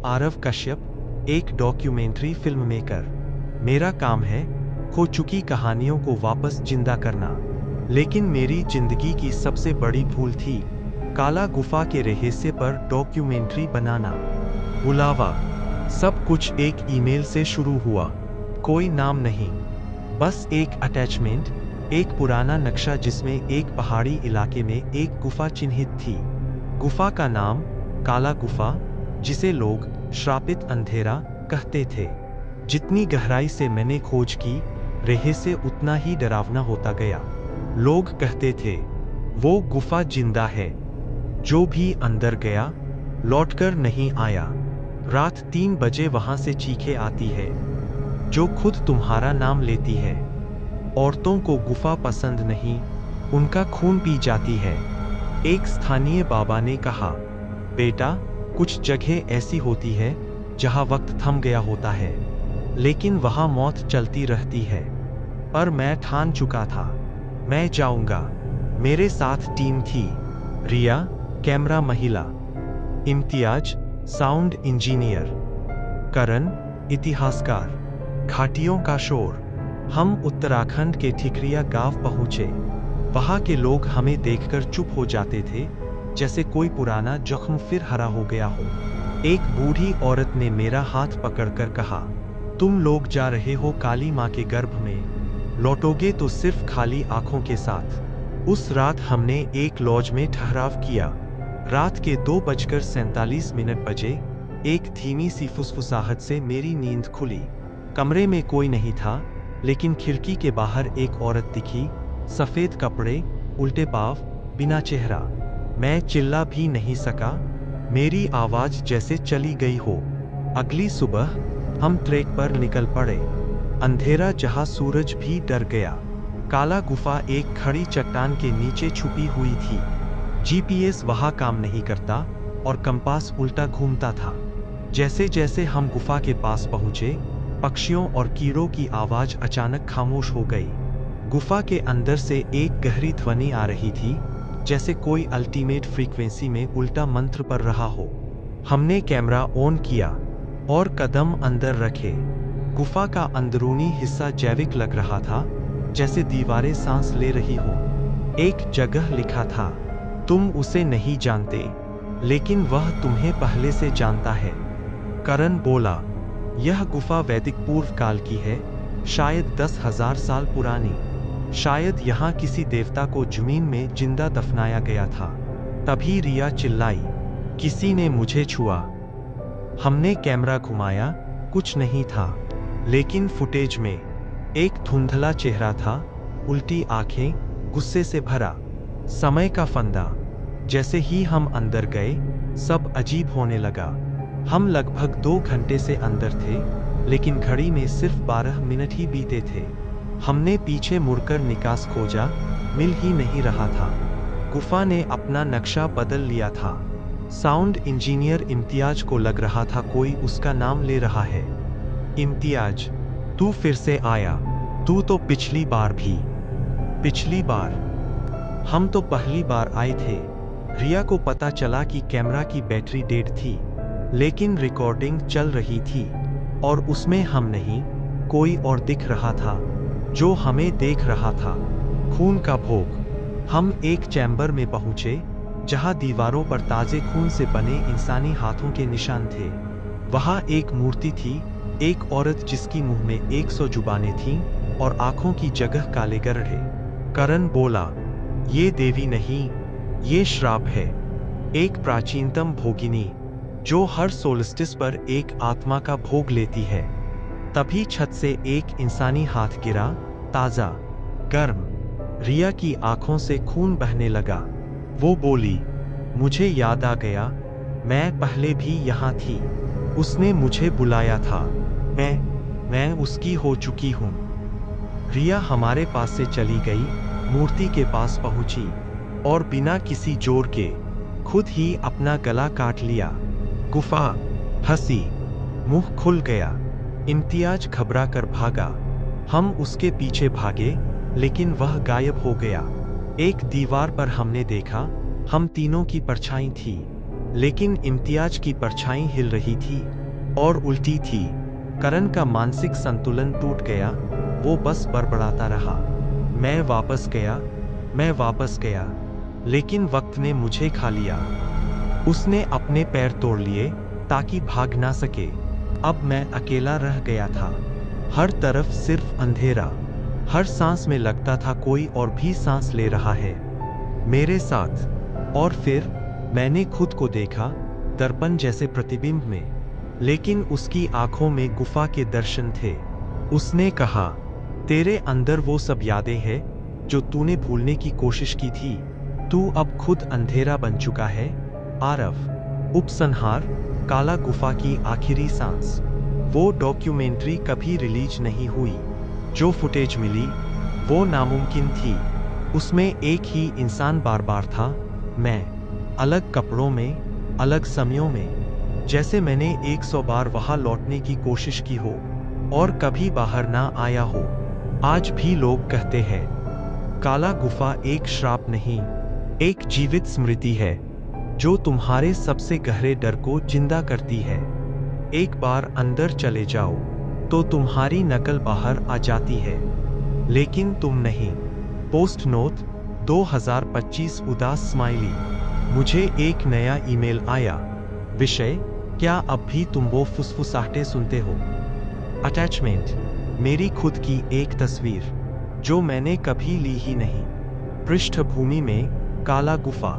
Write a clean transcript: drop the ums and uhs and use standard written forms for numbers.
आरव कश्यप, एक documentary film maker. मेरा काम है खो चुकी कहानियों को वापस जिंदा करना। लेकिन मेरी जिंदगी की सबसे बड़ी भूल थी काला गुफा के रहस्य पर डॉक्यूमेंट्री बनाना। बुलावा। सब कुछ एक ईमेल से शुरू हुआ। कोई नाम नहीं, बस एक अटैचमेंट, एक पुराना नक्शा जिसमें एक पहाड़ी इलाके में एक गुफा चिन्हित थी। गुफा का नाम काला गुफा, जिसे लोग श्रापित अंधेरा कहते थे। जितनी गहराई से मैंने खोज की, रहस्य उतना ही डरावना होता गया। लोग कहते थे वो गुफा जिंदा है, जो भी अंदर गया लौटकर नहीं आया। रात 3 बजे वहां से चीखें आती है, जो खुद तुम्हारा नाम लेती है। औरतों को गुफा पसंद नहीं, उनका खून पी जाती है। एक स्थानीय बाबा ने कहा, बेटा, कुछ जगह ऐसी होती है जहां वक्त थम गया होता है, लेकिन वहां मौत चलती रहती है। पर मैं ठान चुका था, मैं जाऊंगा। मेरे साथ टीम थी, रिया कैमरा महिला, इम्तियाज साउंड इंजीनियर, करण इतिहासकार, घाटियों का शोर। हम उत्तराखंड के ठिकरिया गांव पहुंचे। वहां के लोग हमें देखकर चुप हो जाते थे, जैसे कोई पुराना जख्म फिर हरा हो गया हो। एक बूढ़ी औरत ने मेरा हाथ पकड़कर कहा, तुम लोग जा रहे हो काली माँ के गर्भ में, लौटोगे तो सिर्फ खाली आंखों के साथ। उस रात हमने एक लॉज में ठहराव किया। रात के 2:47 बजे एक धीमी सी फुसफुसाहट से मेरी नींद खुली। कमरे में कोई नहीं था, लेकिन खिड़की के बाहर एक औरत दिखी, सफेद कपड़े, उल्टे पांव, बिना चेहरा। मैं चिल्ला भी नहीं सका, मेरी आवाज जैसे चली गई हो। अगली सुबह हम ट्रेक पर निकल पड़े। अंधेरा जहां सूरज भी डर गया। काला गुफा एक खड़ी चट्टान के नीचे छुपी हुई थी। जीपीएस वहां काम नहीं करता और कंपास उल्टा घूमता था। जैसे जैसे हम गुफा के पास पहुंचे, पक्षियों और कीड़ों की आवाज अचानक खामोश हो गई। गुफा के अंदर से एक गहरी ध्वनि आ रही थी, जैसे कोई अल्टीमेट फ्रीक्वेंसी में उल्टा मंत्र पढ़ रहा हो। हमने कैमरा ऑन किया और कदम अंदर रखे। गुफा का अंदरूनी हिस्सा जैविक लग रहा था, जैसे दीवारें सांस ले रही हो। एक जगह लिखा था, तुम उसे नहीं जानते, लेकिन वह तुम्हें पहले से जानता है। करण बोला, यह गुफा वैदिक पूर्व काल की है, शायद 10,000 साल पुरानी। शायद यहाँ किसी देवता को जमीन में जिंदा दफनाया गया था। तभी रिया चिल्लाई, किसी ने मुझे छुआ। हमने कैमरा घुमाया, कुछ नहीं था, लेकिन फुटेज में एक धुंधला चेहरा था, उल्टी आंखें, गुस्से से भरा। समय का फंदा। जैसे ही हम अंदर गए, सब अजीब होने लगा। हम लगभग 2 घंटे से अंदर थे, लेकिन घड़ी में सिर्फ 12 मिनट ही बीते थे। हमने पीछे मुड़कर निकास खोजा, मिल ही नहीं रहा था। गुफा ने अपना नक्शा बदल लिया था। साउंड इंजीनियर इम्तियाज को लग रहा था कोई उसका नाम ले रहा है। इम्तियाज, तू फिर से आया। तू तो पिछली बार भी। पिछली बार? हम तो पहली बार आए थे। रिया को पता चला कि कैमरा की बैटरी डेड थी, लेकिन रिकॉर्डिंग चल रही थी और उसमें हम नहीं, कोई और दिख रहा था, जो हमें देख रहा था। खून का भोग। हम एक चैम्बर में पहुंचे, जहां दीवारों पर ताजे खून से बने इंसानी हाथों के निशान थे। वहां एक मूर्ति थी, एक औरत जिसकी मुंह में 100 जुबानें थीं और आंखों की जगह काले गड्ढे। करण बोला, ये देवी नहीं, ये श्राप है। एक प्राचीनतम भोगिनी, जो हर सोल्स्टिस पर एक आत्मा का भोग लेती है। तभी छत से एक इंसानी हाथ गिरा, ताजा, गर्म। रिया की आंखों से खून बहने लगा। वो बोली, मुझे याद आ गया, मैं पहले भी यहाँ थी। उसने मुझे बुलाया था। मैं उसकी हो चुकी हूँ। रिया हमारे पास से चली गई, मूर्ति के पास पहुंची और बिना किसी जोर के खुद ही अपना गला काट लिया। गुफा हंसी, मुंह खुल गया। इम्तियाज घबरा कर भागा। हम उसके पीछे भागे, लेकिन वह गायब हो गया। एक दीवार पर हमने देखा, हम तीनों की परछाई थी। लेकिन इम्तियाज की परछाई हिल रही थी और उल्टी थी। करण का मानसिक संतुलन टूट गया। वो बस बड़बड़ाता रहा, मैं वापस गया, लेकिन वक्त ने मुझे खा लिया। उसने अपने पैर तोड़ लिए ताकि भाग ना सके। अब मैं अकेला रह गया था। हर तरफ सिर्फ अंधेरा। हर सांस में लगता था कोई और भी सांस ले रहा है मेरे साथ। और फिर मैंने खुद को देखा, दर्पण जैसे प्रतिबिंब में, लेकिन उसकी आंखों में गुफा के दर्शन थे। उसने कहा, तेरे अंदर वो सब यादें हैं जो तूने भूलने की कोशिश की थी। तू अब खुद अंधेरा बन चुका है। आरव। उपसंहार, काला गुफा की आखिरी सांस। वो डॉक्यूमेंट्री कभी रिलीज नहीं हुई। जो फुटेज मिली वो नामुमकिन थी। उसमें एक ही इंसान बार बार था, मैं। अलग कपड़ों में, अलग समयों में। जैसे मैंने 100 बार वहां लौटने की कोशिश की हो और कभी बाहर ना आया हो। आज भी लोग कहते हैं, काला गुफा एक श्राप नहीं, एक जीवित स्मृति है जो तुम्हारे सबसे गहरे डर को जिंदा करती है। एक बार अंदर चले जाओ तो तुम्हारी नकल बाहर आ जाती है, लेकिन तुम नहीं। पोस्ट नोट 2025 उदास स्माइली। मुझे एक नया ईमेल आया। विषय, क्या अब भी तुम वो फुसफुसाहटें सुनते हो? अटैचमेंट, मेरी खुद की एक तस्वीर जो मैंने कभी ली ही नहीं। पृष्ठभूमि में काला गुफा।